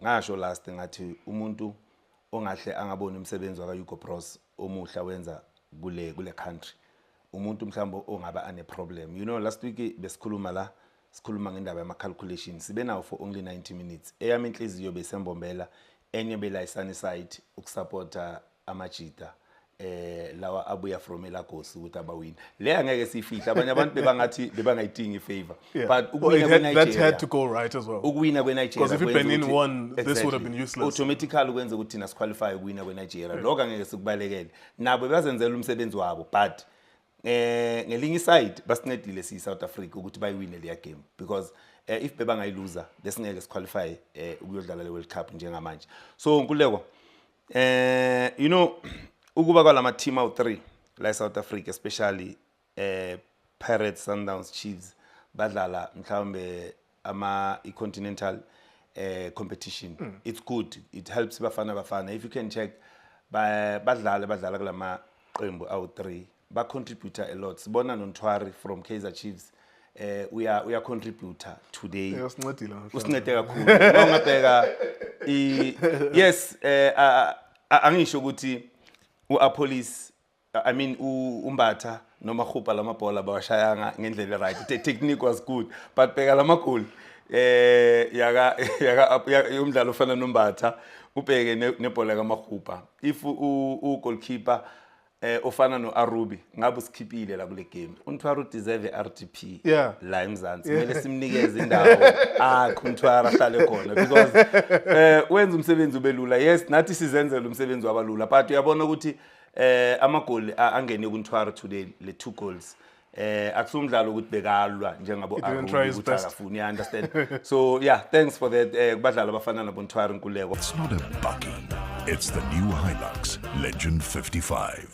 ngasho last ngathi umuntu ongahle angaboni umsebenzi waka Hugo Bros omuhla wenza kule country umuntu mhlawumbe ongaba ane problem. You know, last week besikhuluma ngendaba yama calculations sibe nawo for only 90 minutes. Eyami inhliziyo besembombela enye bela iSunnyside ukusupporta amajita lawa abuya from eLagos ukuthi abawina. Le angeke sifihla abanye abantu bebangayidingi ifavor. But that had to go right as well. Ukuwina kweNigeria because if Benin won, this would have been useless. Automatically kwenza ukuthi thina siqualify ukuwina kweNigeria. Lokho angeke sikubalekele. Nabo bazenzela umsebenzi wabo, but ngelinye side basincedile South Africa ukuthi bayiwine le game because if bebangayiluza besingeke siqualify ukuyodlala le World Cup njengamanje. So Nkululeko you know ukuba kwalama team awu3 la South Africa especially Pirates, Sundowns, Chiefs badlala mhlawumbe ama continental competition. It's good, it helps bafana if you can check badlala kulama qembu awu3 ba contributor a lot. Sibona noNtwari from Kaizer Chiefs we are contributor today. Usincede kakhulu. Ngabheka yes angisho ukuthi uApolis I mean umbatha noma khupa lamabhola bawashayanga ngendlela right. The technique was good but bheka lamagoli yaka umdlalo ofana nombatha ubheke nebhola kaMakhupa if goalkeeper ofana no Arubi ngabe usikhipile la kule game uNtwara deserve RTP la eMzansi kumele simnikeze indawo uNtwara ahlale khona because wenza umsebenzi ubelula. Yes nathi sizenzela umsebenzi wabalula but uyabona ukuthi amagoli angene kuNtwara today le 2 goals akusumdlalo ukuthi bekalwa njengabo Arubi ukuthi akafuni. You understand? So yeah, thanks for that kubadlala abafana noNtwara Nkululeko. It's not a bucky, it's the new Hilux Legend 55.